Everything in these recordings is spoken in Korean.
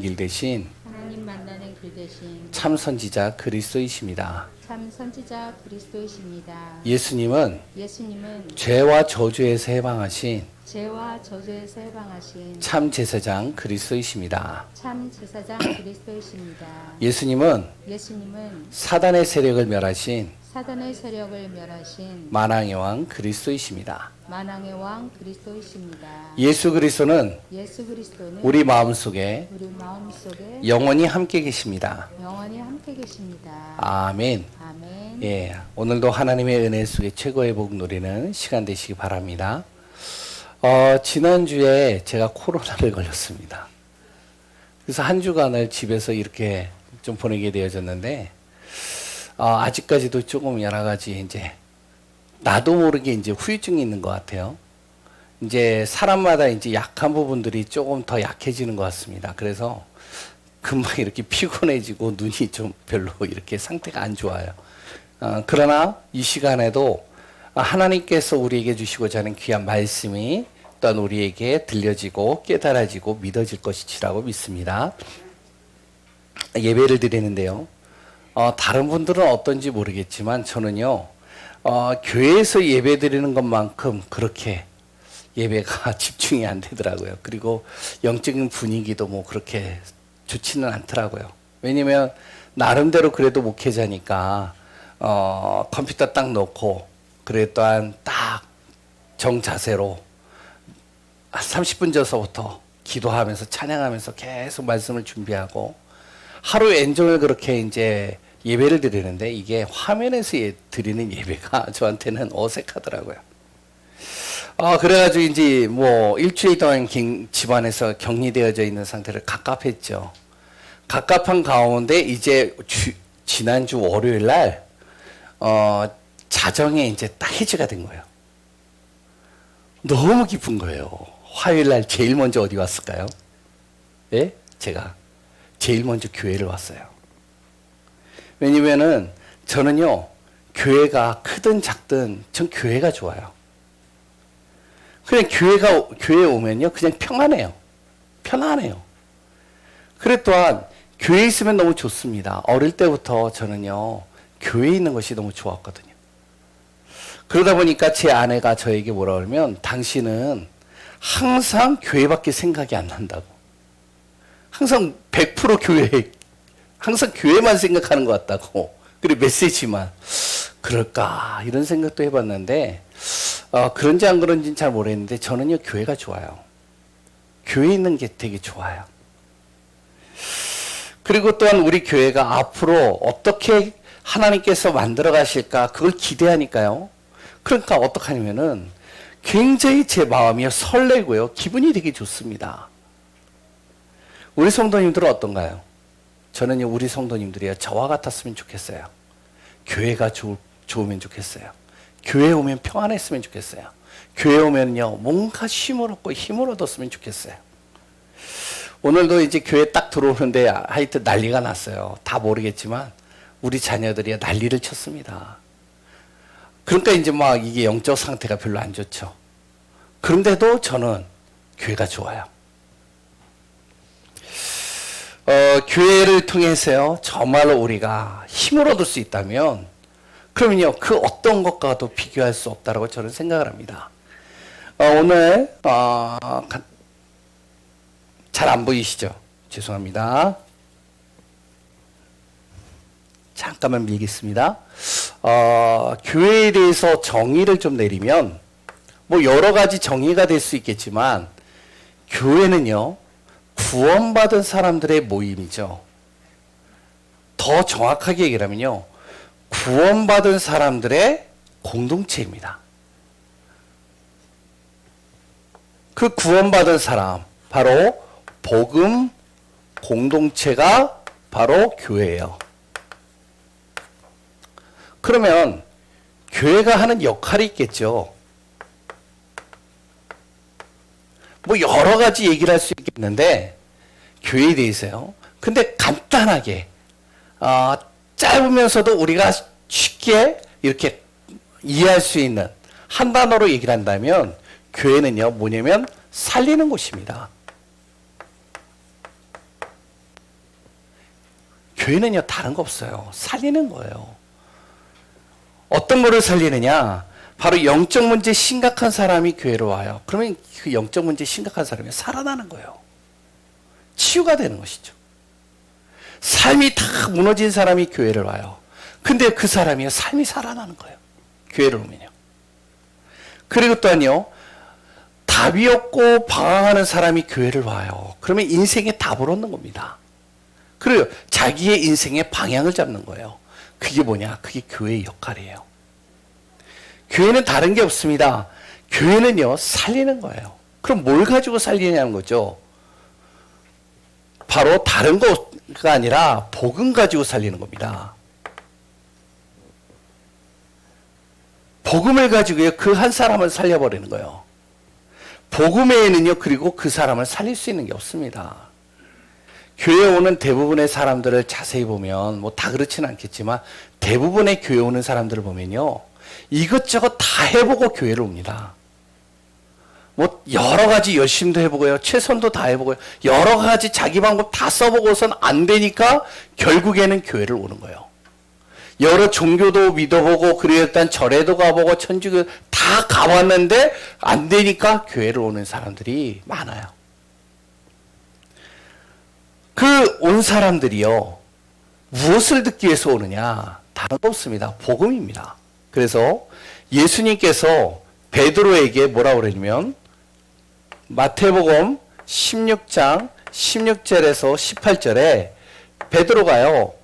길 대신 하나님 만나는 길 대신 참 선지자 그리스도이십니다. 참 선지자 그리스도이십니다. 예수님은 예수님은 죄와 저주에서 해방하신 죄와 저주에서 해방하신 참 제사장 그리스도이십니다. 참 제사장 그리스도이십니다. 예수님은 예수님은 사단의 세력을 멸하신 사단의 세력을 멸하신 만왕의 왕 그리스도이십니다. 만왕의 왕 그리스도이십니다. 예수 그리스도는 예수 그리스도는 우리 마음속에 우리 마음속에 영원히 함께 계십니다. 영원히 함께 계십니다. 아멘. 아멘. 예, 오늘도 하나님의 은혜 속에 최고의 복 누리는 시간 되시기 바랍니다. 지난주에 제가 코로나를 걸렸습니다. 그래서 한 주간을 집에서 이렇게 좀 보내게 되어졌는데, 아직까지도 조금 여러 가지 이제 나도 모르게 이제 후유증이 있는 것 같아요. 이제 사람마다 이제 약한 부분들이 조금 더 약해지는 것 같습니다. 그래서 금방 이렇게 피곤해지고 눈이 좀 별로 이렇게 상태가 안 좋아요. 그러나 이 시간에도 하나님께서 우리에게 주시고자 하는 귀한 말씀이 또한 우리에게 들려지고 깨달아지고 믿어질 것이라고 믿습니다. 예배를 드리는데요. 다른 분들은 어떤지 모르겠지만 저는요, 교회에서 예배 드리는 것만큼 그렇게 예배가 집중이 안 되더라고요. 그리고 영적인 분위기도 뭐 그렇게 좋지는 않더라고요. 왜냐면 나름대로 그래도 목회자니까 컴퓨터 딱 놓고 그래 또한 딱 정자세로 30분 전서부터 기도하면서 찬양하면서 계속 말씀을 준비하고 하루 온종일 그렇게 이제 예배를 드리는데 이게 화면에서 드리는 예배가 저한테는 어색하더라고요. 그래가지고 이제 뭐 일주일 동안 집안에서 격리되어져 있는 상태를 갑갑했죠. 갑갑한 가운데 이제 지난주 월요일 날 자정에 이제 딱 해제가 된 거예요. 너무 기쁜 거예요. 화요일 날 제일 먼저 어디 왔을까요? 예? 제가 제일 먼저 교회를 왔어요. 왜냐면은 저는요, 교회가 크든 작든 전 교회가 좋아요. 그냥 교회에 오면요, 그냥 평안해요. 편안해요. 그래 또한 교회에 있으면 너무 좋습니다. 어릴 때부터 저는요, 교회에 있는 것이 너무 좋았거든요. 그러다 보니까 제 아내가 저에게 뭐라 그러면 당신은 항상 교회밖에 생각이 안 난다고. 항상 100% 교회, 항상 교회만 생각하는 것 같다고. 그리고 메시지만. 그럴까 이런 생각도 해봤는데 그런지 안 그런지는 잘 모르겠는데 저는요, 교회가 좋아요. 교회에 있는 게 되게 좋아요. 그리고 또한 우리 교회가 앞으로 어떻게 하나님께서 만들어 가실까 그걸 기대하니까요. 그러니까 어떡하냐면은 굉장히 제 마음이 설레고요. 기분이 되게 좋습니다. 우리 성도님들은 어떤가요? 저는요, 우리 성도님들이요, 저와 같았으면 좋겠어요. 교회가 좋으면 좋겠어요. 교회에 오면 평안했으면 좋겠어요. 교회에 오면요, 뭔가 쉼을 얻고 힘을 얻었으면 좋겠어요. 오늘도 이제 교회 딱 들어오는데 하여튼 난리가 났어요. 다 모르겠지만 우리 자녀들이 난리를 쳤습니다. 그러니까 이제 막 이게 영적 상태가 별로 안 좋죠. 그런데도 저는 교회가 좋아요. 교회를 통해서요, 정말로 우리가 힘을 얻을 수 있다면, 그러면요, 그 어떤 것과도 비교할 수 없다고 저는 생각을 합니다. 오늘, 잘 안 보이시죠? 죄송합니다. 잠깐만 밀겠습니다. 교회에 대해서 정의를 좀 내리면, 뭐 여러 가지 정의가 될 수 있겠지만, 교회는요, 구원받은 사람들의 모임이죠. 더 정확하게 얘기하면요, 구원받은 사람들의 공동체입니다. 그 구원받은 사람, 바로 복음 공동체가 바로 교회예요. 그러면 교회가 하는 역할이 있겠죠. 뭐 여러 가지 얘기를 할 수 있겠는데 교회에 대해서요. 근데 간단하게 짧으면서도 우리가 쉽게 이렇게 이해할 수 있는 한 단어로 얘기를 한다면 교회는요, 뭐냐면 살리는 곳입니다. 교회는요, 다른 거 없어요. 살리는 거예요. 어떤 거를 살리느냐? 바로 영적 문제 심각한 사람이 교회로 와요. 그러면 그 영적 문제 심각한 사람이 살아나는 거예요. 치유가 되는 것이죠. 삶이 다 무너진 사람이 교회를 와요. 근데 그 사람이 삶이 살아나는 거예요. 교회를 오면요. 그리고 또한요, 답이 없고 방황하는 사람이 교회를 와요. 그러면 인생에 답을 얻는 겁니다. 그래요. 자기의 인생의 방향을 잡는 거예요. 그게 뭐냐? 그게 교회의 역할이에요. 교회는 다른 게 없습니다. 교회는요, 살리는 거예요. 그럼 뭘 가지고 살리냐는 거죠. 바로 다른 거가 아니라 복음 가지고 살리는 겁니다. 복음을 가지고요, 그 한 사람을 살려버리는 거예요. 복음 외에는요, 그리고 그 사람을 살릴 수 있는 게 없습니다. 교회에 오는 대부분의 사람들을 자세히 보면, 뭐 다 그렇지는 않겠지만, 대부분의 교회 오는 사람들을 보면요, 이것저것 다 해보고 교회를 옵니다. 뭐 여러 가지 열심도 해보고요, 최선도 다 해보고요, 여러 가지 자기 방법 다 써보고선 안 되니까 결국에는 교회를 오는 거예요. 여러 종교도 믿어보고, 그리고 일단 절에도 가보고, 천주교 다 가봤는데 안 되니까 교회를 오는 사람들이 많아요. 그 온 사람들이요, 무엇을 듣기 위해서 오느냐? 다른 거 없습니다. 복음입니다. 그래서 예수님께서 베드로에게 뭐라고 그러냐면, 마태복음 16장 16절에서 18절에 베드로가요,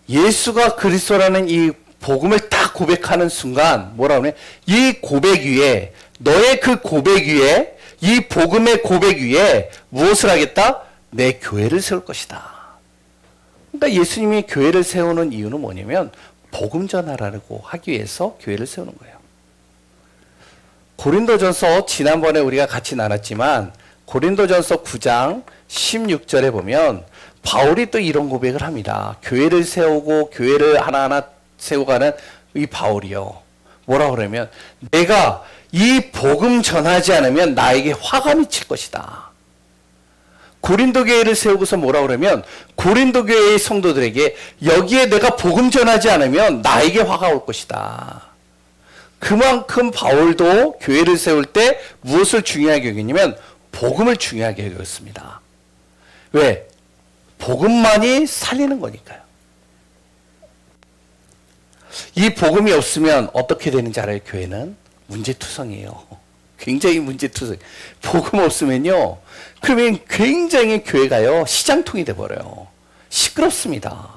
예수가 그리스도라는 이 복음을 딱 고백하는 순간 뭐라고 하냐? 이 고백 위에, 너의 그 고백 위에, 이 복음의 고백 위에 무엇을 하겠다? 내 교회를 세울 것이다. 그러니까 예수님이 교회를 세우는 이유는 뭐냐면 복음 전하라고 하기 위해서 교회를 세우는 거예요. 고린도전서 지난번에 우리가 같이 나눴지만 고린도전서 9장 16절에 보면 바울이 또 이런 고백을 합니다. 교회를 세우고 교회를 하나하나 세워가는 이 바울이요, 뭐라 그러면 내가 이 복음 전하지 않으면 나에게 화가 미칠 것이다. 고린도 교회를 세우고서 뭐라 그러면 고린도 교회의 성도들에게 여기에 내가 복음 전하지 않으면 나에게 화가 올 것이다. 그만큼 바울도 교회를 세울 때 무엇을 중요하게 여기냐면 복음을 중요하게 여겼습니다. 왜? 복음만이 살리는 거니까요. 이 복음이 없으면 어떻게 되는지 알아요? 교회는 문제투성이에요. 굉장히 문제투성. 복음 없으면요, 그러면 굉장히 교회가요, 시장통이 돼버려요. 시끄럽습니다.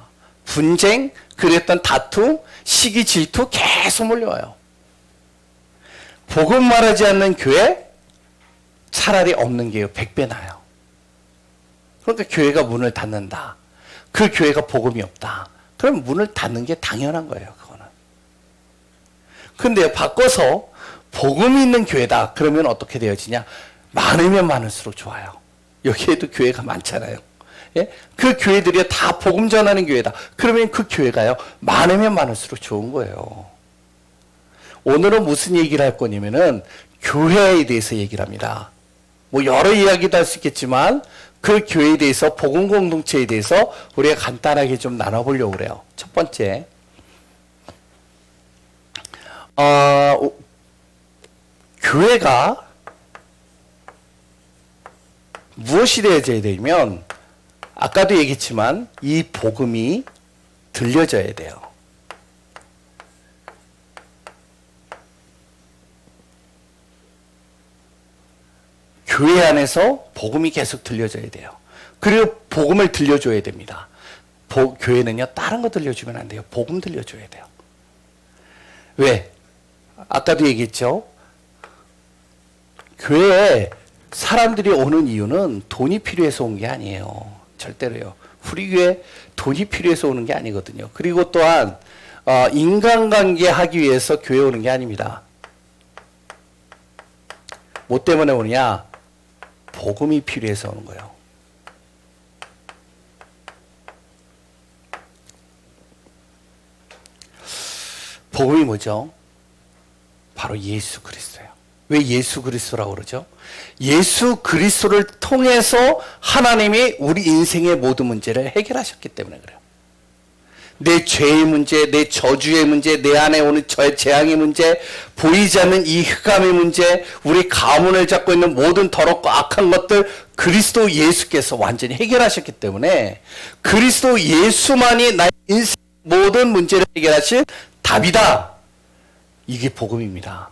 분쟁, 그랬던 다툼, 시기 질투 계속 몰려와요. 복음 말하지 않는 교회, 차라리 없는 게요, 100배 나아요. 그러니까 교회가 문을 닫는다. 그 교회가 복음이 없다. 그럼 문을 닫는 게 당연한 거예요, 그거는. 근데 바꿔서 복음이 있는 교회다. 그러면 어떻게 되어지냐? 많으면 많을수록 좋아요. 여기에도 교회가 많잖아요. 예? 그 교회들이 다 복음 전하는 교회다. 그러면 그 교회가요, 많으면 많을수록 좋은 거예요. 오늘은 무슨 얘기를 할 거냐면은 교회에 대해서 얘기를 합니다. 뭐 여러 이야기도 할 수 있겠지만 그 교회에 대해서, 복음 공동체에 대해서 우리가 간단하게 좀 나눠보려고 그래요. 첫 번째, 교회가 무엇이 되어져야 되냐면, 아까도 얘기했지만 이 복음이 들려져야 돼요. 교회 안에서 복음이 계속 들려져야 돼요. 그리고 복음을 들려줘야 됩니다. 교회는요, 다른 거 들려주면 안 돼요. 복음 들려줘야 돼요. 왜? 아까도 얘기했죠. 교회에 사람들이 오는 이유는 돈이 필요해서 온 게 아니에요. 절대로요. 우리 교회 돈이 필요해서 오는 게 아니거든요. 그리고 또한 인간관계 하기 위해서 교회 오는 게 아닙니다. 뭐 때문에 오느냐? 복음이 필요해서 오는 거예요. 복음이 뭐죠? 바로 예수 그리스도예요. 왜 예수 그리스도라고 그러죠? 예수 그리스도를 통해서 하나님이 우리 인생의 모든 문제를 해결하셨기 때문에 그래요. 내 죄의 문제, 내 저주의 문제, 내 안에 오는 재앙의 문제, 보이지 않는 이 흑암의 문제, 우리 가문을 잡고 있는 모든 더럽고 악한 것들 그리스도 예수께서 완전히 해결하셨기 때문에 그리스도 예수만이 나의 인생 모든 문제를 해결하실 답이다. 이게 복음입니다.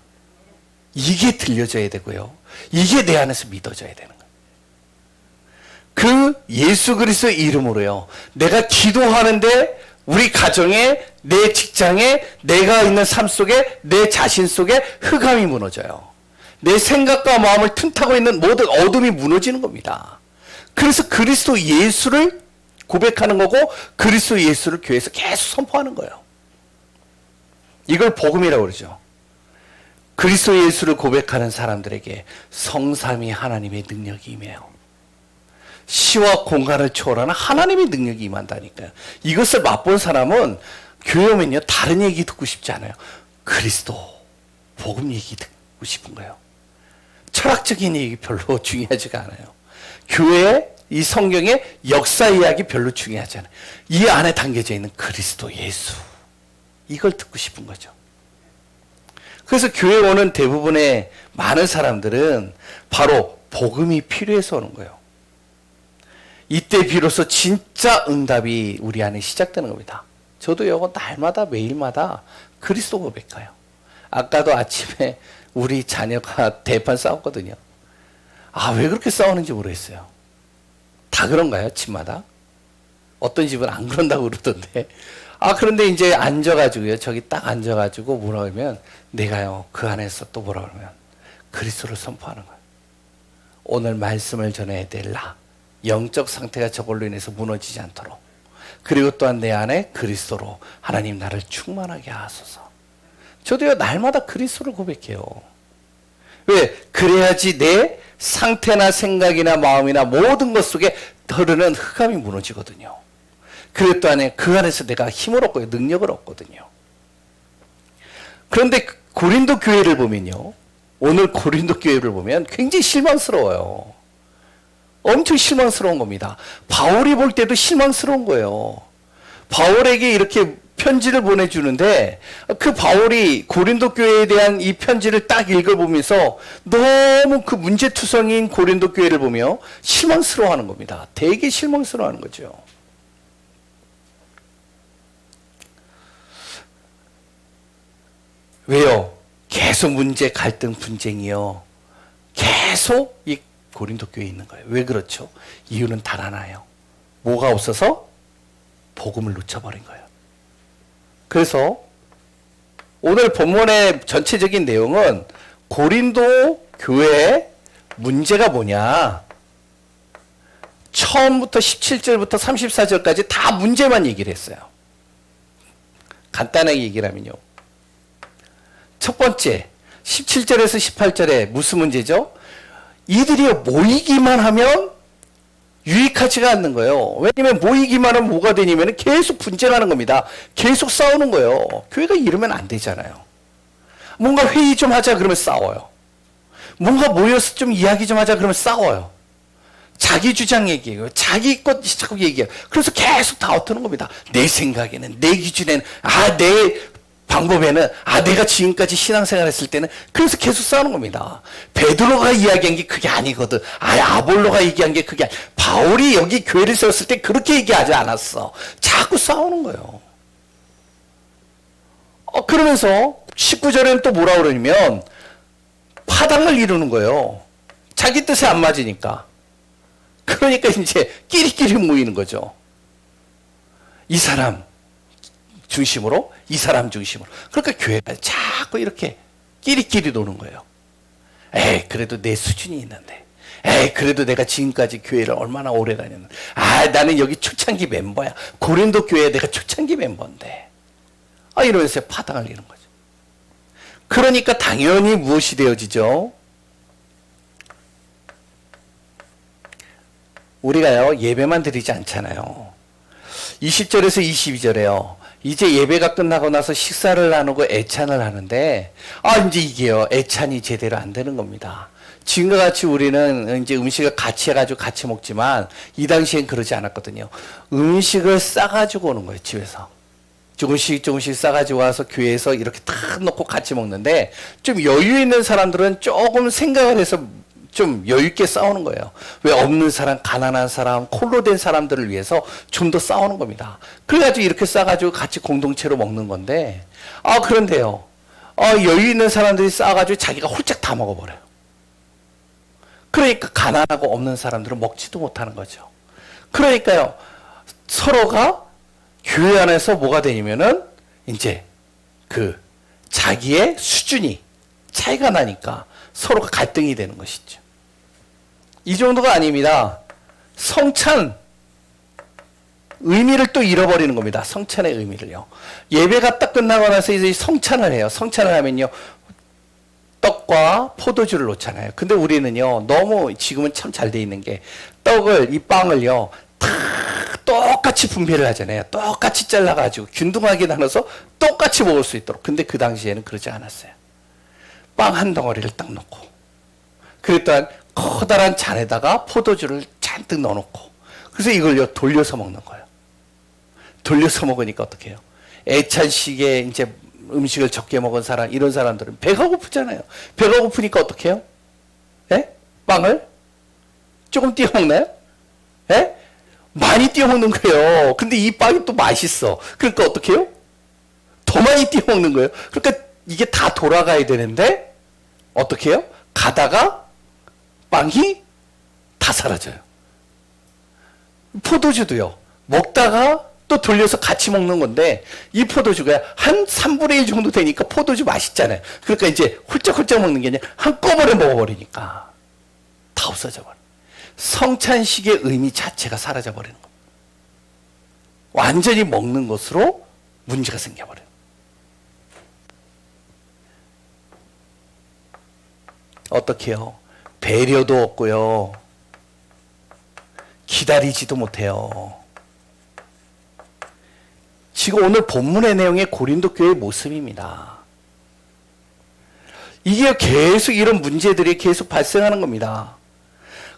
이게 들려져야 되고요. 이게 내 안에서 믿어져야 되는 거예요. 그 예수 그리스도의 이름으로요. 내가 기도하는데 우리 가정에, 내 직장에, 내가 있는 삶 속에, 내 자신 속에 흑암이 무너져요. 내 생각과 마음을 틈타고 있는 모든 어둠이 무너지는 겁니다. 그래서 그리스도 예수를 고백하는 거고 그리스도 예수를 교회에서 계속 선포하는 거예요. 이걸 복음이라고 그러죠. 그리스도 예수를 고백하는 사람들에게 성삼위 하나님의 능력이 임해요. 시와 공간을 초월하는 하나님의 능력이 임한다니까요. 이것을 맛본 사람은 교회 오면요 다른 얘기 듣고 싶지 않아요. 그리스도 복음 얘기 듣고 싶은 거예요. 철학적인 얘기 별로 중요하지가 않아요. 교회 이 성경의 역사 이야기 별로 중요하지 않아요. 이 안에 담겨져 있는 그리스도 예수 이걸 듣고 싶은 거죠. 그래서 교회 오는 대부분의 많은 사람들은 바로 복음이 필요해서 오는 거예요. 이때 비로소 진짜 응답이 우리 안에 시작되는 겁니다. 저도요 날마다 매일마다 그리스도 고백해요. 아까도 아침에 우리 자녀가 대판 싸웠거든요. 아, 왜 그렇게 싸우는지 모르겠어요. 다 그런가요? 집마다? 어떤 집은 안 그런다고 그러던데. 아, 그런데 이제 앉아가지고요. 저기 딱 앉아가지고 뭐라 그러면 내가요 그 안에서 또 뭐라 그러면 그리스도를 선포하는 거예요. 오늘 말씀을 전해야 될 나. 영적 상태가 저걸로 인해서 무너지지 않도록. 그리고 또한 내 안에 그리스도로 하나님 나를 충만하게 하소서. 저도요 날마다 그리스도를 고백해요. 왜? 그래야지 내 상태나 생각이나 마음이나 모든 것 속에 흐르는 흑암이 무너지거든요. 그리고 또한 그 안에서 내가 힘을 얻고 능력을 얻거든요. 그런데 고린도 교회를 보면요. 오늘 고린도 교회를 보면 굉장히 실망스러워요. 엄청 실망스러운 겁니다. 바울이 볼 때도 실망스러운 거예요. 바울에게 이렇게 편지를 보내주는데 그 바울이 고린도 교회에 대한 이 편지를 딱 읽어보면서 너무 그 문제투성인 고린도 교회를 보며 실망스러워하는 겁니다. 되게 실망스러워하는 거죠. 왜요? 계속 문제, 갈등, 분쟁이요. 계속 이 고린도 교회에 있는 거예요. 왜 그렇죠? 이유는 단 하나예요. 뭐가 없어서? 복음을 놓쳐버린 거예요. 그래서 오늘 본문의 전체적인 내용은 고린도 교회의 문제가 뭐냐? 처음부터 17절부터 34절까지 다 문제만 얘기를 했어요. 간단하게 얘기를 하면요. 첫 번째, 17절에서 18절에 무슨 문제죠? 이들이 모이기만 하면 유익하지가 않는 거예요. 왜냐면 모이기만 하면 뭐가 되냐면 계속 분쟁하는 겁니다. 계속 싸우는 거예요. 교회가 이러면 안 되잖아요. 뭔가 회의 좀 하자 그러면 싸워요. 뭔가 모여서 좀 이야기 좀 하자 그러면 싸워요. 자기 주장 얘기해요. 자기 것 자꾸 얘기해요. 그래서 계속 다 어떠는 겁니다. 내 생각에는, 내 기준에는, 내 방법에는, 내가 지금까지 신앙생활 했을 때는, 그래서 계속 싸우는 겁니다. 베드로가 이야기한 게 그게 아니거든. 아볼로가 얘기한 게 그게 바울이 여기 교회를 세웠을 때 그렇게 얘기하지 않았어. 자꾸 싸우는 거예요. 그러면서 19절에는 또 뭐라 그러냐면 파당을 이루는 거예요. 자기 뜻에 안 맞으니까. 그러니까 이제 끼리끼리 모이는 거죠. 이 사람 중심으로, 이 사람 중심으로. 그러니까 교회가 자꾸 이렇게 끼리끼리 노는 거예요. 그래도 내 수준이 있는데. 그래도 내가 지금까지 교회를 얼마나 오래 다녔는데. 나는 여기 초창기 멤버야. 고린도 교회에 내가 초창기 멤버인데. 이러면서 파당을 이루는 거죠. 그러니까 당연히 무엇이 되어지죠? 우리가요, 예배만 드리지 않잖아요. 20절에서 22절에요. 이제 예배가 끝나고 나서 식사를 나누고 애찬을 하는데, 이제 이게요, 애찬이 제대로 안 되는 겁니다. 지금과 같이 우리는 이제 음식을 같이 해가지고 같이 먹지만, 이 당시엔 그러지 않았거든요. 음식을 싸가지고 오는 거예요, 집에서. 조금씩 조금씩 싸가지고 와서 교회에서 이렇게 탁 놓고 같이 먹는데, 좀 여유 있는 사람들은 조금 생각을 해서 좀 여유 있게 싸우는 거예요. 왜? 없는 사람, 가난한 사람, 홀로 된 사람들을 위해서 좀 더 싸우는 겁니다. 그래가지고 이렇게 싸가지고 같이 공동체로 먹는 건데, 그런데요, 여유 있는 사람들이 싸가지고 자기가 홀짝 다 먹어버려요. 그러니까 가난하고 없는 사람들은 먹지도 못하는 거죠. 그러니까요, 서로가 교회 안에서 뭐가 되냐면은 이제 그 자기의 수준이 차이가 나니까 서로가 갈등이 되는 것이죠. 이 정도가 아닙니다. 성찬 의미를 또 잃어버리는 겁니다. 성찬의 의미를요. 예배가 딱 끝나고 나서 이제 성찬을 해요. 성찬을 하면요, 떡과 포도주를 놓잖아요. 근데 우리는요, 너무 지금은 참 잘 돼 있는 게, 떡을, 이 빵을요, 다 똑같이 분배를 하잖아요. 똑같이 잘라가지고 균등하게 나눠서 똑같이 먹을 수 있도록. 근데 그 당시에는 그러지 않았어요. 빵 한 덩어리를 딱 놓고, 그랬더니 커다란 잔에다가 포도주를 잔뜩 넣어놓고, 그래서 이걸요, 돌려서 먹는 거예요. 돌려서 먹으니까 어떻게 해요? 애찬식에 이제 음식을 적게 먹은 사람, 이런 사람들은 배가 고프잖아요. 배가 고프니까 어떻게 해요? 예? 빵을 조금 띄워 먹나요? 예? 많이 띄워 먹는 거예요. 근데 이 빵이 또 맛있어. 그러니까 어떻게 해요? 더 많이 띄워 먹는 거예요. 그러니까 이게 다 돌아가야 되는데 어떻게 해요? 가다가 빵이 다 사라져요. 포도주도요. 먹다가 또 돌려서 같이 먹는 건데, 이 포도주가 한 3분의 1 정도 되니까 포도주 맛있잖아요. 그러니까 이제 훌쩍훌쩍 먹는 게 아니라 한꺼번에 먹어버리니까 다 없어져 버려요. 성찬식의 의미 자체가 사라져 버리는 겁니다. 완전히 먹는 것으로 문제가 생겨버려요. 어떻게 해요? 배려도 없고요, 기다리지도 못해요. 지금 오늘 본문의 내용의 고린도 교회의 모습입니다. 이게 계속 이런 문제들이 계속 발생하는 겁니다.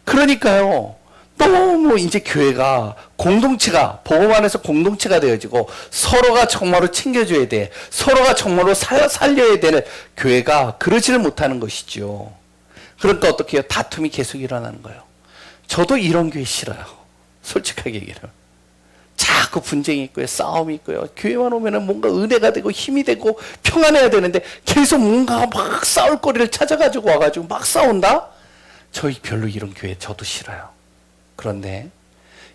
그러니까요, 너무 이제 교회가 공동체가, 복음 안에서 공동체가 되어지고 서로가 정말로 챙겨줘야 돼, 서로가 정말로 살려야 되는 교회가 그러지를 못하는 것이죠. 그러니까 어떻게 해요? 다툼이 계속 일어나는 거예요. 저도 이런 교회 싫어요. 솔직하게 얘기하면. 자꾸 분쟁이 있고요, 싸움이 있고요. 교회만 오면은 뭔가 은혜가 되고 힘이 되고 평안해야 되는데 계속 뭔가 막 싸울 거리를 찾아가지고 와가지고 막 싸운다? 저희 별로 이런 교회 저도 싫어요. 그런데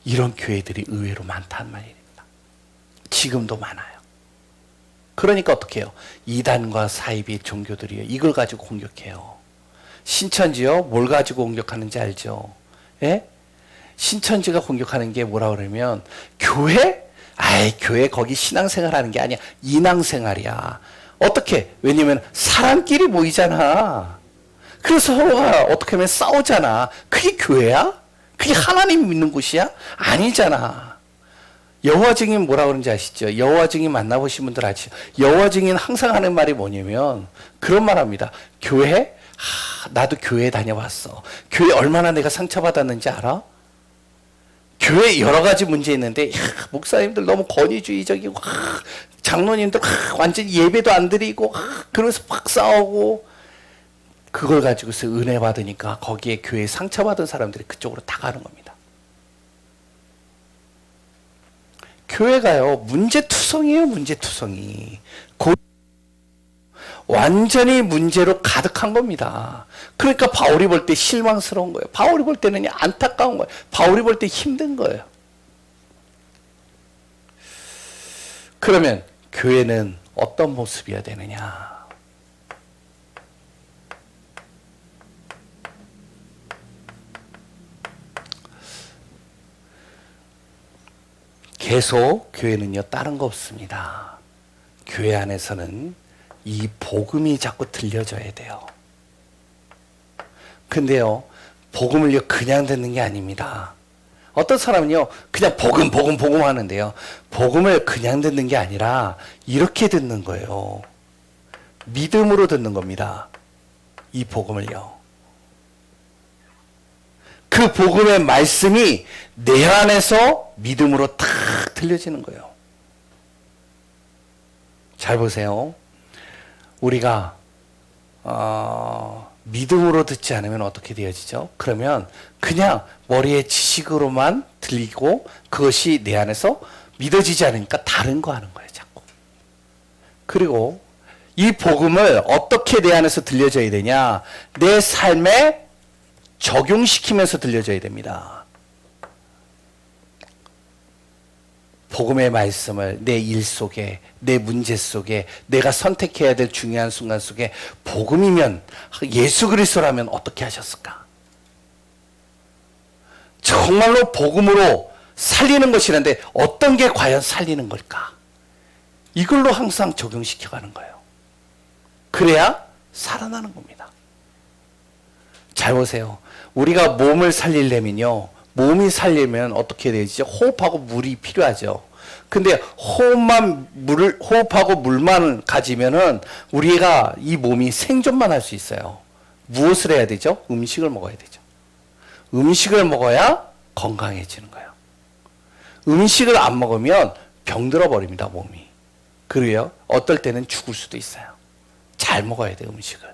이런 교회들이 의외로 많다는 말입니다. 지금도 많아요. 그러니까 어떻게 해요? 이단과 사이비 종교들이요, 이걸 가지고 공격해요. 신천지요, 뭘 가지고 공격하는지 알죠? 예? 신천지가 공격하는 게 뭐라 그러면, 교회? 교회 거기 신앙생활 하는 게 아니야. 인앙생활이야. 어떻게? 왜냐면 사람끼리 모이잖아. 그래서 서로가 어떻게 하면 싸우잖아. 그게 교회야? 그게 하나님 믿는 곳이야? 아니잖아. 여호와 증인 뭐라 그러는지 아시죠? 여호와 증인 만나보신 분들 아시죠? 여호와 증인 항상 하는 말이 뭐냐면 그런 말 합니다. 교회? 나도 교회 다녀봤어. 교회 얼마나 내가 상처받았는지 알아? 교회 여러 가지 문제 있는데, 목사님들 너무 권위주의적이고, 장로님들 완전 예배도 안 드리고, 그러면서 막 싸우고, 그걸 가지고서 은혜 받으니까 거기에 교회에 상처받은 사람들이 그쪽으로 다 가는 겁니다. 교회가요, 문제투성이에요, 문제투성이. 완전히 문제로 가득한 겁니다. 그러니까 바울이 볼 때 실망스러운 거예요. 바울이 볼 때는 안타까운 거예요. 바울이 볼 때 힘든 거예요. 그러면 교회는 어떤 모습이어야 되느냐? 계속 교회는요, 다른 거 없습니다. 교회 안에서는 이 복음이 자꾸 들려져야 돼요. 근데요, 복음을요, 그냥 듣는 게 아닙니다. 어떤 사람은요, 그냥 복음 하는데요, 복음을 그냥 듣는 게 아니라 이렇게 듣는 거예요. 믿음으로 듣는 겁니다. 이 복음을요. 그 복음의 말씀이 내 안에서 믿음으로 탁 들려지는 거예요. 잘 보세요. 우리가 믿음으로 듣지 않으면 어떻게 되어지죠? 그러면 그냥 머리의 지식으로만 들리고 그것이 내 안에서 믿어지지 않으니까 다른 거 하는 거예요, 자꾸. 그리고 이 복음을 어떻게 내 안에서 들려줘야 되냐? 내 삶에 적용시키면서 들려줘야 됩니다. 복음의 말씀을 내 일 속에, 내 문제 속에, 내가 선택해야 될 중요한 순간 속에 복음이면, 예수 그리스도라면 어떻게 하셨을까? 정말로 복음으로 살리는 것이라는데 어떤 게 과연 살리는 걸까? 이걸로 항상 적용시켜가는 거예요. 그래야 살아나는 겁니다. 잘 보세요. 우리가 몸을 살리려면요, 몸이 살리면 어떻게 되지? 호흡하고 물이 필요하죠. 근데 호흡하고 물만 가지면은 우리가 이 몸이 생존만 할 수 있어요. 무엇을 해야 되죠? 음식을 먹어야 되죠. 음식을 먹어야 건강해지는 거예요. 음식을 안 먹으면 병들어 버립니다, 몸이. 그래요. 어떨 때는 죽을 수도 있어요. 잘 먹어야 돼요, 음식을.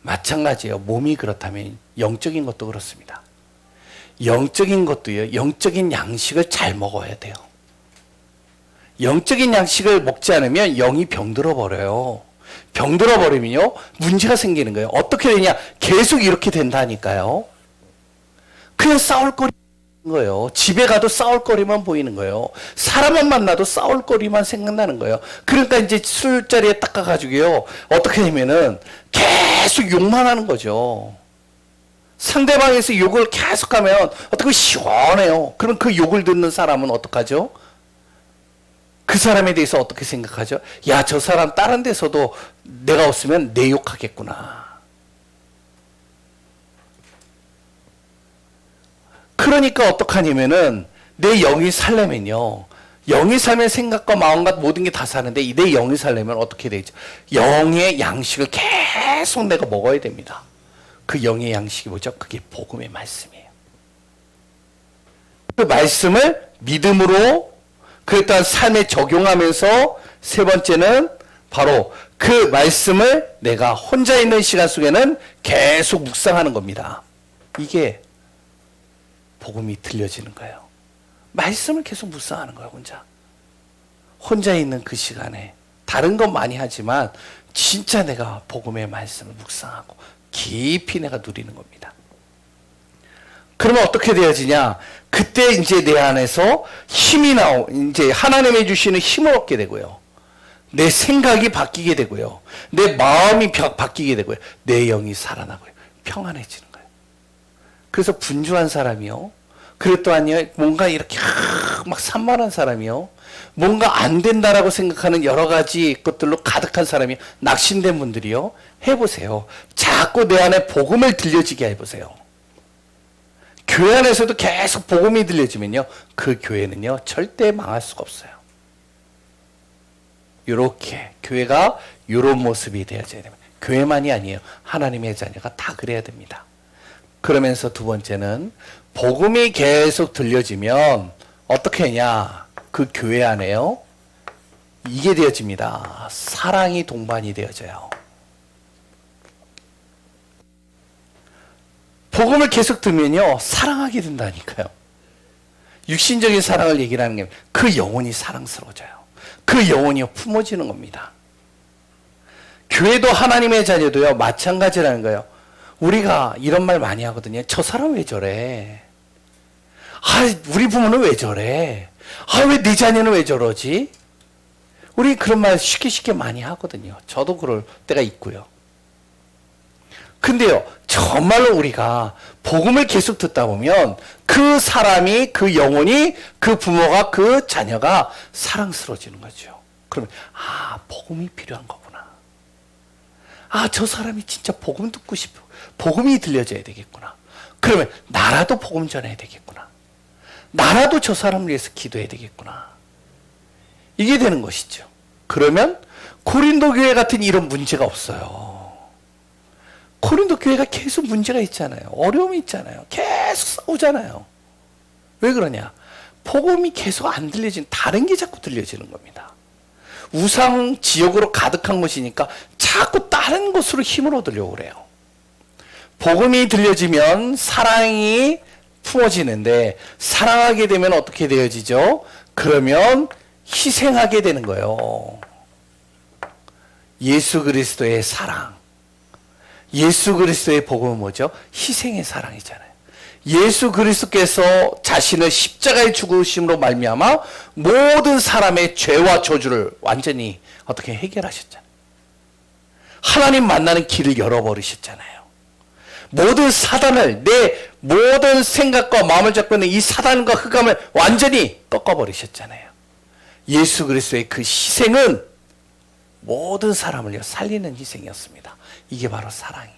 마찬가지예요. 몸이 그렇다면 영적인 것도 그렇습니다. 영적인 것도요, 영적인 양식을 잘 먹어야 돼요. 영적인 양식을 먹지 않으면 영이 병들어 버려요. 병들어 버리면요, 문제가 생기는 거예요. 어떻게 되냐? 계속 이렇게 된다니까요. 그냥 싸울 거리 거예요. 집에 가도 싸울 거리만 보이는 거예요. 사람만 만나도 싸울 거리만 생각나는 거예요. 그러니까 이제 술자리에 딱 가가지고요, 어떻게 되면은 계속 욕만 하는 거죠. 상대방에서 욕을 계속하면 어떻게 시원해요. 그럼 그 욕을 듣는 사람은 어떡하죠? 그 사람에 대해서 어떻게 생각하죠? 야, 저 사람 다른 데서도 내가 없으면 내 욕하겠구나. 그러니까 어떡하냐면은 내 영이 살려면요, 영이 살면 생각과 마음과 모든 게 다 사는데 내 영이 살려면 어떻게 되죠? 영의 양식을 계속 내가 먹어야 됩니다. 그 영의 양식이 뭐죠? 그게 복음의 말씀이에요. 그 말씀을 믿음으로 그랬던 삶에 적용하면서, 세 번째는 바로 그 말씀을 내가 혼자 있는 시간 속에는 계속 묵상하는 겁니다. 이게 복음이 들려지는 거예요. 말씀을 계속 묵상하는 거예요, 혼자 있는 그 시간에. 다른 건 많이 하지만 진짜 내가 복음의 말씀을 묵상하고 깊이 내가 누리는 겁니다. 그러면 어떻게 되어지냐? 그때 이제 내 안에서 이제 하나님이 주시는 힘을 얻게 되고요. 내 생각이 바뀌게 되고요. 내 마음이 바뀌게 되고요. 내 영이 살아나고요. 평안해지는 거예요. 그래서 분주한 사람이요, 그리고 또한요, 뭔가 이렇게 막 산만한 사람이요, 뭔가 안 된다라고 생각하는 여러 가지 것들로 가득한 사람이, 낙심된 분들이요, 해보세요. 자꾸 내 안에 복음을 들려지게 해보세요. 교회 안에서도 계속 복음이 들려지면요, 그 교회는요, 절대 망할 수가 없어요. 요렇게 교회가 요런 모습이 되어져야 됩니다. 교회만이 아니에요. 하나님의 자녀가 다 그래야 됩니다. 그러면서 두 번째는 복음이 계속 들려지면 어떻게 하냐? 그 교회 안에요, 이게 되어집니다. 사랑이 동반이 되어져요. 복음을 계속 들면요, 사랑하게 된다니까요. 육신적인 사랑을 얘기를 하는 게, 그 영혼이 사랑스러워져요. 그 영혼이 품어지는 겁니다. 교회도 하나님의 자녀도요, 마찬가지라는 거예요. 우리가 이런 말 많이 하거든요. 저 사람 왜 저래? 우리 부모는 왜 저래? 왜 내 자녀는 왜 저러지? 우리 그런 말 쉽게 많이 하거든요. 저도 그럴 때가 있고요. 근데요, 정말로 우리가 복음을 계속 듣다 보면 그 사람이, 그 영혼이, 그 부모가, 그 자녀가 사랑스러워지는 거죠. 그러면 복음이 필요한 거구나. 저 사람이 진짜 복음 듣고 싶어. 복음이 들려져야 되겠구나. 그러면 나라도 복음 전해야 되겠구나. 나라도 저 사람을 위해서 기도해야 되겠구나. 이게 되는 것이죠. 그러면 고린도 교회 같은 이런 문제가 없어요. 고린도 교회가 계속 문제가 있잖아요. 어려움이 있잖아요. 계속 싸우잖아요. 왜 그러냐? 복음이 계속 안 들려지는, 다른 게 자꾸 들려지는 겁니다. 우상 지역으로 가득한 곳이니까 자꾸 다른 곳으로 힘을 얻으려고 그래요. 복음이 들려지면 사랑이 품어지는데 사랑하게 되면 어떻게 되어지죠? 그러면 희생하게 되는 거예요. 예수 그리스도의 사랑. 예수 그리스도의 복음은 뭐죠? 희생의 사랑이잖아요. 예수 그리스도께서 자신을 십자가에 죽으심으로 말미암아 모든 사람의 죄와 저주를 완전히 어떻게 해결하셨잖아요. 하나님 만나는 길을 열어버리셨잖아요. 모든 사단을, 내 모든 생각과 마음을 잡고 있는 이 사단과 흑암을 완전히 꺾어버리셨잖아요. 예수 그리스도의 그 희생은 모든 사람을 살리는 희생이었습니다. 이게 바로 사랑이에요.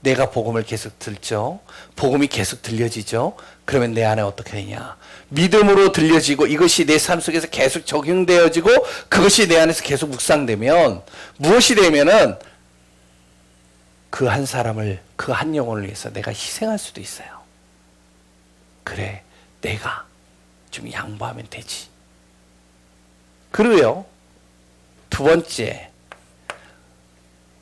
내가 복음을 계속 듣죠. 복음이 계속 들려지죠. 그러면 내 안에 어떻게 되냐? 믿음으로 들려지고 이것이 내 삶 속에서 계속 적용되어지고 그것이 내 안에서 계속 묵상되면 무엇이 되면은 그 한 사람을, 그 한 영혼을 위해서 내가 희생할 수도 있어요. 그래, 내가 좀 양보하면 되지. 그리고요, 두 번째,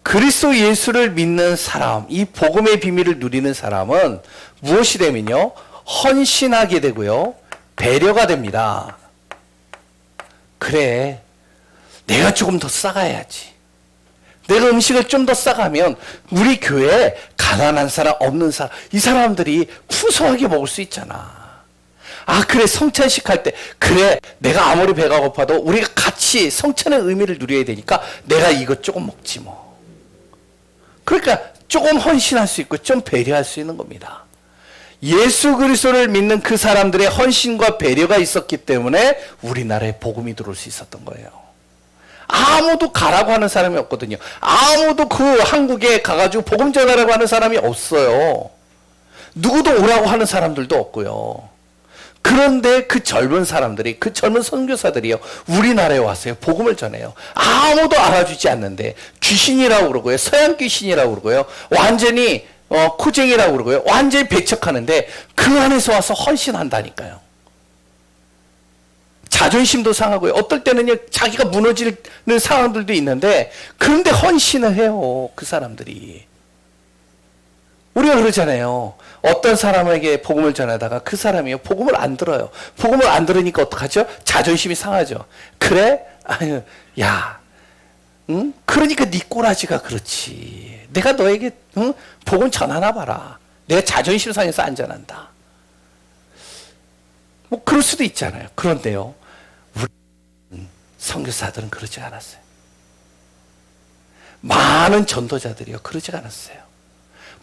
그리스도 예수를 믿는 사람, 이 복음의 비밀을 누리는 사람은 무엇이 되면요? 헌신하게 되고요, 배려가 됩니다. 그래, 내가 조금 더 싸가야지. 내가 음식을 좀 더 싸가면 우리 교회에 가난한 사람, 없는 사람, 이 사람들이 풍성하게 먹을 수 있잖아. 아, 그래, 성찬식 할 때, 그래, 내가 아무리 배가 고파도 우리가 같이 성찬의 의미를 누려야 되니까 내가 이거 조금 먹지 뭐. 그러니까 조금 헌신할 수 있고 좀 배려할 수 있는 겁니다. 예수 그리스도를 믿는 그 사람들의 헌신과 배려가 있었기 때문에 우리나라에 복음이 들어올 수 있었던 거예요. 아무도 가라고 하는 사람이 없거든요. 아무도 그 한국에 가가지고 복음 전하라고 하는 사람이 없어요. 누구도 오라고 하는 사람들도 없고요. 그런데 그 젊은 사람들이, 그 젊은 선교사들이요, 우리나라에 왔어요. 복음을 전해요. 아무도 알아주지 않는데 귀신이라고 그러고요, 서양 귀신이라고 그러고요, 완전히 코쟁이라고 그러고요, 완전히 배척하는데 그 안에서 와서 헌신한다니까요. 자존심도 상하고요, 어떨 때는요 자기가 무너지는 상황들도 있는데 그런데 헌신을 해요. 그 사람들이. 우리가 그러잖아요. 어떤 사람에게 복음을 전하다가 그 사람이요, 복음을 안 들어요. 복음을 안 들으니까 어떡하죠? 자존심이 상하죠. 그래? 아유, 야, 응? 그러니까 네 꼬라지가 그렇지. 내가 너에게, 응? 복음 전하나 봐라. 내가 자존심 상해서 안 전한다. 뭐 그럴 수도 있잖아요. 그런데요, 우리 선교사들은 그러지 않았어요. 많은 전도자들이요, 그러지 않았어요.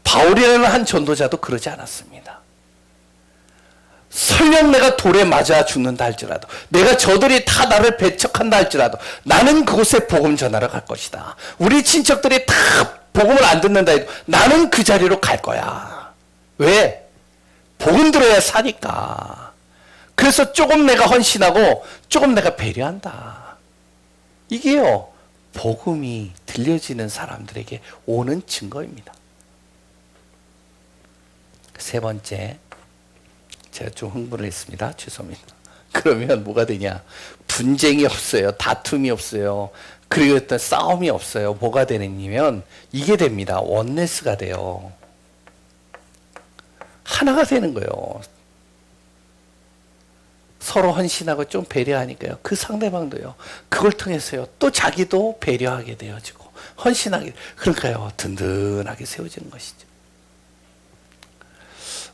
바울이라는 한 전도자도 그러지 않았습니다. 설령 내가 돌에 맞아 죽는다 할지라도, 내가 저들이 다 나를 배척한다 할지라도 나는 그곳에 복음 전하러 갈 것이다. 우리 친척들이 다 복음을 안 듣는다 해도 나는 그 자리로 갈 거야. 왜? 복음 들어야 사니까. 그래서 조금 내가 헌신하고 조금 내가 배려한다. 이게요, 복음이 들려지는 사람들에게 오는 증거입니다. 세 번째, 제가 좀 흥분을 했습니다. 죄송합니다. 그러면 뭐가 되냐? 분쟁이 없어요. 다툼이 없어요. 그리고 어떤 싸움이 없어요. 뭐가 되냐면 이게 됩니다. 원네스가 돼요. 하나가 되는 거예요. 서로 헌신하고 좀 배려하니까요, 그 상대방도요, 그걸 통해서요, 또 자기도 배려하게 되어지고 헌신하게, 그러니까요, 든든하게 세워지는 것이죠.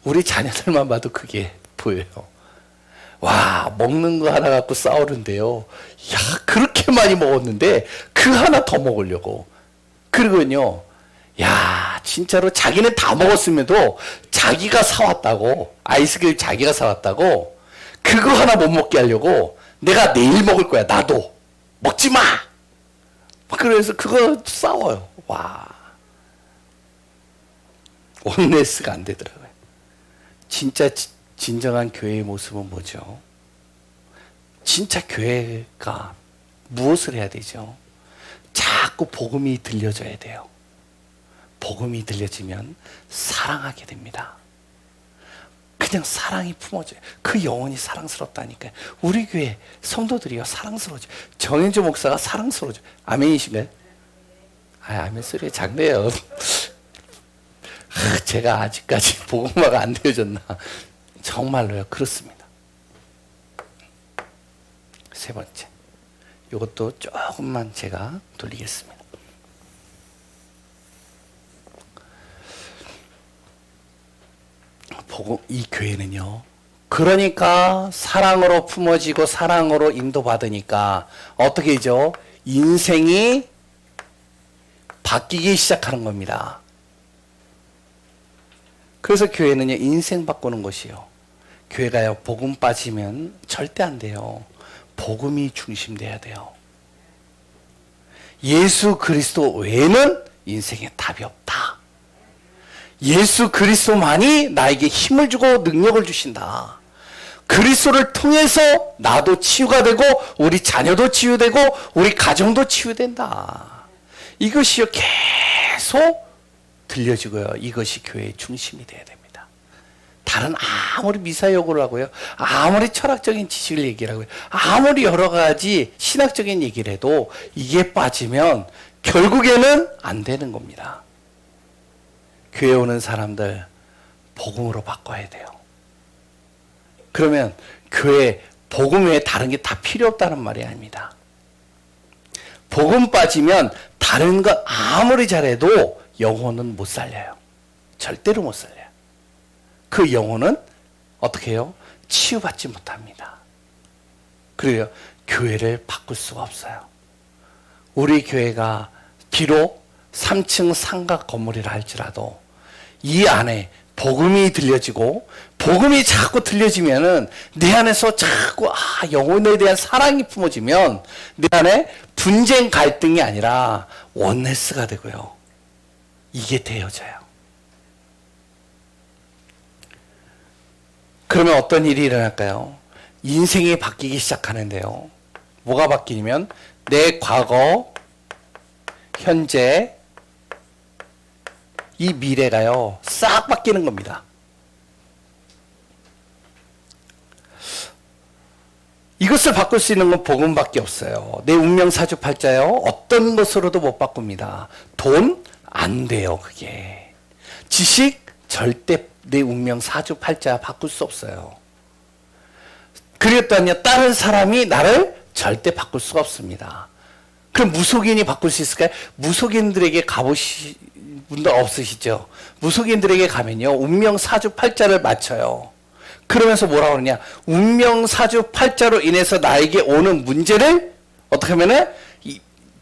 우리 자녀들만 봐도 그게 보여요. 와, 먹는 거 하나 갖고 싸우는데요, 야, 그렇게 많이 먹었는데 그 하나 더 먹으려고. 그리고요, 야, 진짜로 자기는 다 먹었음에도 자기가 사왔다고, 아이스크림 자기가 사왔다고 그거 하나 못 먹게 하려고 내가 내일 먹을 거야, 나도 먹지 마. 그래서 그거 싸워요. 와, 원네스가 안 되더라고요. 진짜 진정한 교회의 모습은 뭐죠? 진짜 교회가 무엇을 해야 되죠? 자꾸 복음이 들려져야 돼요. 복음이 들려지면 사랑하게 됩니다. 그냥 사랑이 품어져요. 그 영혼이 사랑스럽다니까요. 우리 교회 성도들이요 사랑스러워져. 정현주 목사가 사랑스러워져. 아멘이신가요? 아멘 소리 작네요. 제가 아직까지 복음화가 안 되어졌나. 정말로요 그렇습니다. 세 번째, 이것도 조금만 제가 돌리겠습니다. 이 교회는요, 그러니까 사랑으로 품어지고 사랑으로 인도받으니까 어떻게 되죠? 인생이 바뀌기 시작하는 겁니다. 그래서 교회는요, 인생 바꾸는 것이요. 교회가요, 복음 빠지면 절대 안 돼요. 복음이 중심돼야 돼요. 예수 그리스도 외에는 인생에 답이 없다. 예수 그리스도만이 나에게 힘을 주고 능력을 주신다. 그리스도를 통해서 나도 치유가 되고 우리 자녀도 치유되고 우리 가정도 치유된다. 이것이요 계속 들려지고요. 이것이 교회의 중심이 되어야 됩니다. 다른 아무리 미사여구를 하고요, 아무리 철학적인 지식을 얘기를 하고요, 아무리 여러 가지 신학적인 얘기를 해도 이게 빠지면 결국에는 안 되는 겁니다. 교회 오는 사람들 복음으로 바꿔야 돼요. 그러면 교회 복음 외에 다른 게 다 필요 없다는 말이 아닙니다. 복음 빠지면 다른 것 아무리 잘해도 영혼은 못 살려요. 절대로 못 살려요. 그 영혼은 어떻게 해요? 치유받지 못합니다. 그래요. 교회를 바꿀 수가 없어요. 우리 교회가 비록 3층 상가 건물이라 할지라도 이 안에 복음이 들려지고 복음이 자꾸 들려지면은 내 안에서 자꾸 영혼에 대한 사랑이 품어지면 내 안에 분쟁 갈등이 아니라 원네스가 되고요. 이게 되어져요. 그러면 어떤 일이 일어날까요? 인생이 바뀌기 시작하는데요. 뭐가 바뀌냐면 내 과거, 현재, 이 미래가요 싹 바뀌는 겁니다. 이것을 바꿀 수 있는 건 복음밖에 없어요. 내 운명 사주팔자요 어떤 것으로도 못 바꿉니다. 돈 안 돼요. 그게 지식 절대 내 운명 사주팔자 바꿀 수 없어요. 그랬더니 다른 사람이 나를 절대 바꿀 수가 없습니다. 그럼 무속인이 바꿀 수 있을까요? 무속인들에게 가보시 분들 없으시죠? 무속인들에게 가면요 운명 사주팔자를 맞춰요. 그러면서 뭐라고 그러냐, 운명 사주팔자로 인해서 나에게 오는 문제를 어떻게 하면은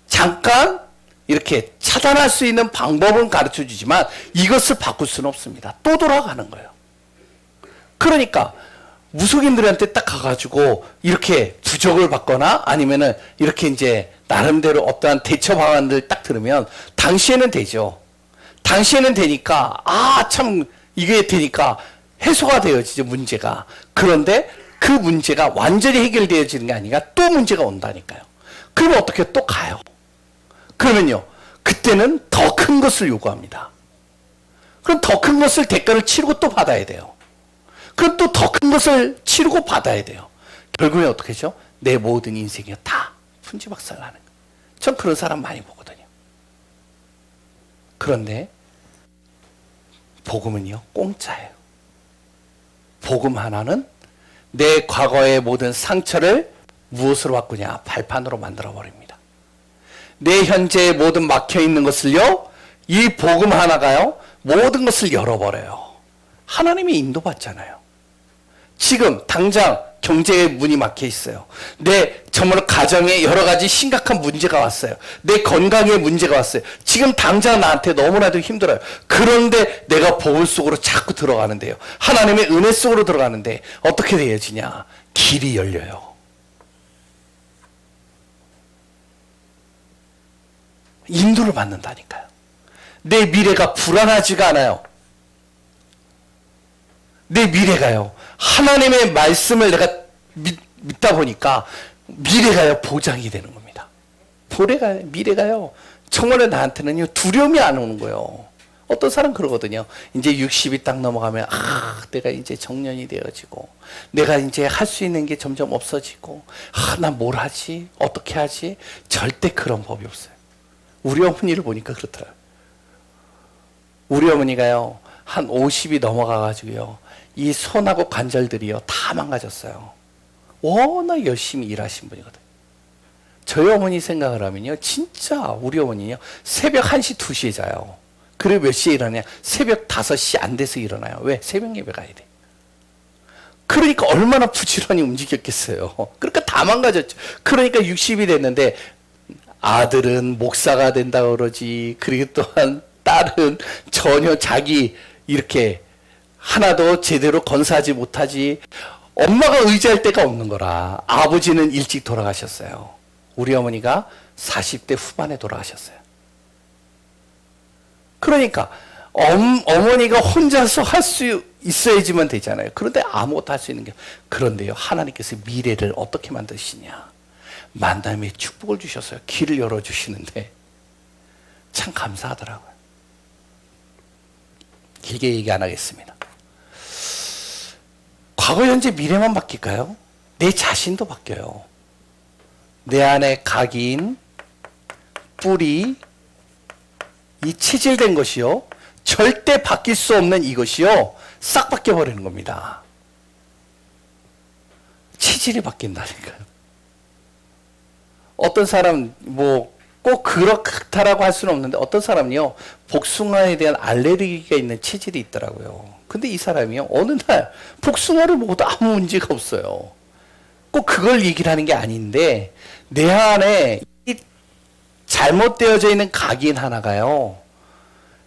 잠깐 이렇게 차단할 수 있는 방법은 가르쳐 주지만 이것을 바꿀 수는 없습니다. 또 돌아가는 거예요. 그러니까 무속인들한테 딱 가가지고 이렇게 부적을 받거나 아니면은 이렇게 이제 나름대로 어떠한 대처 방안들 딱 들으면 당시에는 되죠. 당시에는 되니까 참 이게 되니까 해소가 되어지죠, 문제가. 그런데 그 문제가 완전히 해결되어지는 게 아니라 또 문제가 온다니까요. 그러면 어떻게 또 가요. 그러면요 그때는 더 큰 것을 요구합니다. 그럼 더 큰 것을 대가를 치르고 또 받아야 돼요. 그럼 또 더 큰 것을 치르고 받아야 돼요. 결국에 어떻게 하죠? 내 모든 인생이 다 풍지박살 나는 거예요. 전 그런 사람 많이 보거든요. 그런데 복음은요 공짜예요. 복음 하나는 내 과거의 모든 상처를 무엇으로 바꾸냐? 발판으로 만들어 버립니다. 내 현재의 모든 막혀있는 것을요 이 복음 하나가요 모든 것을 열어버려요. 하나님이 인도받잖아요. 지금 당장 경제의 문이 막혀 있어요. 내 정말 가정에 여러 가지 심각한 문제가 왔어요. 내 건강에 문제가 왔어요. 지금 당장 나한테 너무나도 힘들어요. 그런데 내가 복음 속으로 자꾸 들어가는데요. 하나님의 은혜 속으로 들어가는데 어떻게 되어지냐? 길이 열려요. 인도를 받는다니까요. 내 미래가 불안하지가 않아요. 내 미래가요. 하나님의 말씀을 내가 믿다 보니까 미래가요. 보장이 되는 겁니다. 미래가요. 정말 나한테는요. 두려움이 안 오는 거예요. 어떤 사람 그러거든요. 이제 60이 딱 넘어가면 내가 이제 정년이 되어지고 내가 이제 할 수 있는 게 점점 없어지고 난 뭘 하지? 어떻게 하지? 절대 그런 법이 없어요. 우리 어머니를 보니까 그렇더라고요. 우리 어머니가요. 한 50이 넘어가가지고요. 이 손하고 관절들이요. 다 망가졌어요. 워낙 열심히 일하신 분이거든요. 저희 어머니 생각을 하면요. 진짜 우리 어머니요. 새벽 1시, 2시에 자요. 그리고 몇 시에 일어나냐? 새벽 5시 안 돼서 일어나요. 왜? 새벽 예배 가야 돼. 그러니까 얼마나 부지런히 움직였겠어요. 그러니까 다 망가졌죠. 그러니까 60이 됐는데 아들은 목사가 된다고 그러지. 그리고 또한 딸은 전혀 자기 이렇게 하나도 제대로 건사하지 못하지. 엄마가 의지할 데가 없는 거라. 아버지는 일찍 돌아가셨어요. 우리 어머니가 40대 후반에 돌아가셨어요. 그러니까 어머니가 혼자서 할 수 있어야지만 되잖아요. 그런데 아무것도 할 수 있는 게. 그런데요. 하나님께서 미래를 어떻게 만드시냐. 만남의 축복을 주셨어요. 길을 열어주시는데 참 감사하더라고요. 길게 얘기 안 하겠습니다. 과거, 현재, 미래만 바뀔까요? 내 자신도 바뀌어요. 내 안에 각인, 뿌리, 이 체질된 것이요. 절대 바뀔 수 없는 이것이요. 싹 바뀌어버리는 겁니다. 체질이 바뀐다니까요. 어떤 사람, 꼭 그렇다라고 할 수는 없는데, 어떤 사람은요, 복숭아에 대한 알레르기가 있는 체질이 있더라고요. 근데 이 사람이요, 어느 날, 복숭아를 먹어도 아무 문제가 없어요. 꼭 그걸 얘기를 하는 게 아닌데, 내 안에 이 잘못되어져 있는 각인 하나가요,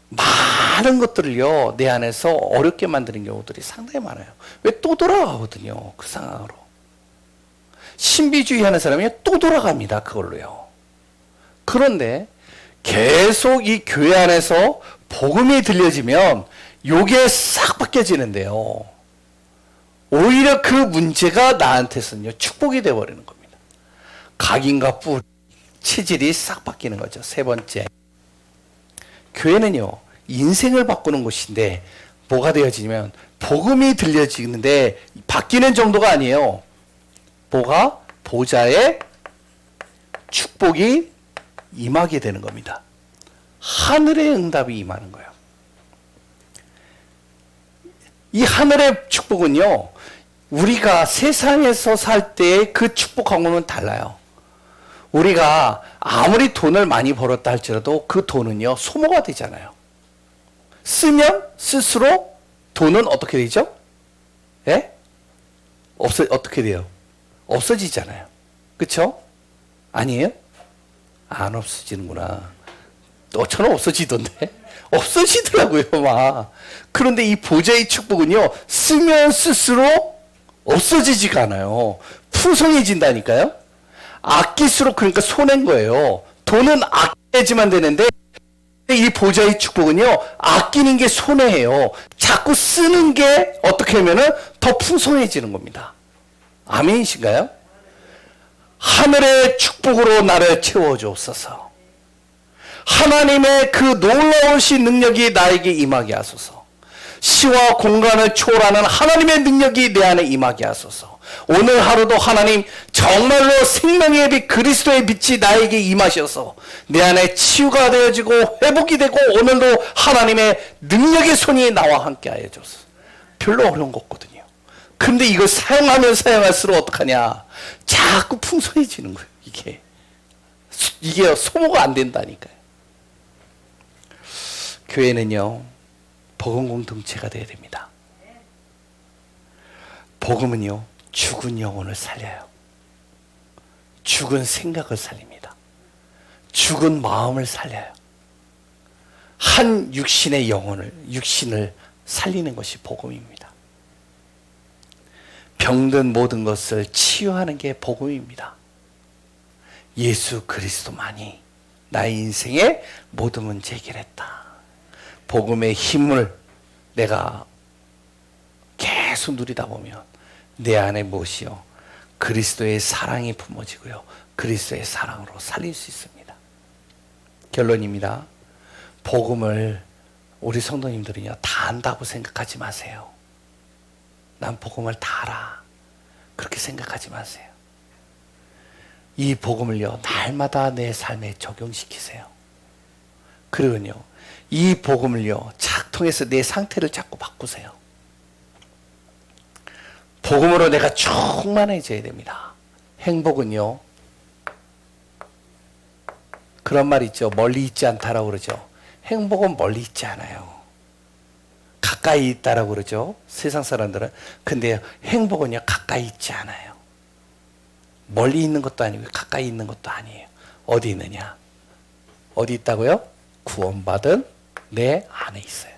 많은 것들을요, 내 안에서 어렵게 만드는 경우들이 상당히 많아요. 왜 또 돌아가거든요, 그 상황으로. 신비주의 하는 사람이 또 돌아갑니다, 그걸로요. 그런데 계속 이 교회 안에서 복음이 들려지면 요게 싹 바뀌어지는데요. 오히려 그 문제가 나한테서는요, 축복이 되어버리는 겁니다. 각인과 뿌리, 체질이 싹 바뀌는 거죠. 세 번째. 교회는요, 인생을 바꾸는 곳인데, 뭐가 되어지냐면, 복음이 들려지는데, 바뀌는 정도가 아니에요. 뭐가? 보좌의 축복이 임하게 되는 겁니다. 하늘의 응답이 임하는 거예요. 이 하늘의 축복은요, 우리가 세상에서 살 때 그 축복하고는 달라요. 우리가 아무리 돈을 많이 벌었다 할지라도 그 돈은요, 소모가 되잖아요. 쓰면 쓸수록 돈은 어떻게 되죠? 예? 어떻게 돼요? 없어지잖아요. 그쵸? 아니에요? 안 없어지는구나. 저는 없어지던데? 없어지더라고요, 막. 그런데 이 보좌의 축복은요, 쓰면 쓸수록 없어지지가 않아요. 풍성해진다니까요? 아낄수록 그러니까 손해인 거예요. 돈은 아껴야지만 되는데, 이 보좌의 축복은요, 아끼는 게 손해예요. 자꾸 쓰는 게 어떻게 하면은 더 풍성해지는 겁니다. 아멘이신가요? 하늘의 축복으로 나를 채워주옵소서. 하나님의 그 놀라우신 능력이 나에게 임하게 하소서. 시와 공간을 초월하는 하나님의 능력이 내 안에 임하게 하소서. 오늘 하루도 하나님 정말로 생명의 빛 그리스도의 빛이 나에게 임하셔서 내 안에 치유가 되어지고 회복이 되고 오늘도 하나님의 능력의 손이 나와 함께 하여 주소서. 별로 어려운 거 없거든요. 근데 이걸 사용하면 사용할수록 어떡하냐, 자꾸 풍성해지는 거예요. 이게 소모가 안 된다니까요. 교회는요, 복음 공동체가 되어야 됩니다. 복음은요, 죽은 영혼을 살려요. 죽은 생각을 살립니다. 죽은 마음을 살려요. 한 육신의 육신을 살리는 것이 복음입니다. 병든 모든 것을 치유하는 게 복음입니다. 예수 그리스도만이 나의 인생의 모든 문제 해결했다. 복음의 힘을 내가 계속 누리다 보면 내 안에 무엇이요? 그리스도의 사랑이 품어지고요. 그리스도의 사랑으로 살릴 수 있습니다. 결론입니다. 복음을 우리 성도님들은요, 다 안다고 생각하지 마세요. 난 복음을 다 알아. 그렇게 생각하지 마세요. 이 복음을요, 날마다 내 삶에 적용시키세요. 그리고요, 이 복음을요, 통해서 내 상태를 자꾸 바꾸세요. 복음으로 내가 충만해져야 됩니다. 행복은요, 그런 말 있죠. 멀리 있지 않다라고 그러죠. 행복은 멀리 있지 않아요. 가까이 있다라고 그러죠. 세상 사람들은. 근데 행복은요, 가까이 있지 않아요. 멀리 있는 것도 아니고 가까이 있는 것도 아니에요. 어디 있느냐? 어디 있다고요? 구원받은 내 안에 있어요.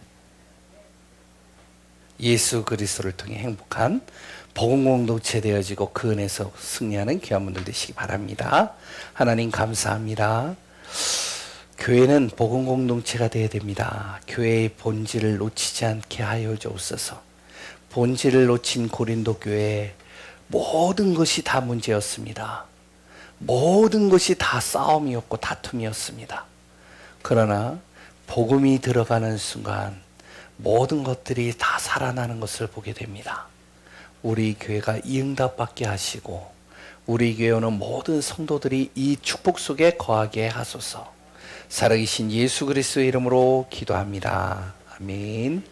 예수 그리스도를 통해 행복한 복음 공동체 되어지고 그 은혜에서 승리하는 귀한 분들 되시기 바랍니다. 하나님 감사합니다. 교회는 복음 공동체가 되어야 됩니다. 교회의 본질을 놓치지 않게 하여 주옵소서. 본질을 놓친 고린도 교회, 모든 것이 다 문제였습니다. 모든 것이 다 싸움이었고 다툼이었습니다. 그러나 복음이 들어가는 순간 모든 것들이 다 살아나는 것을 보게 됩니다. 우리 교회가 이 응답받게 하시고 우리 교회는 모든 성도들이 이 축복 속에 거하게 하소서. 살아계신 예수 그리스도의 이름으로 기도합니다. 아멘.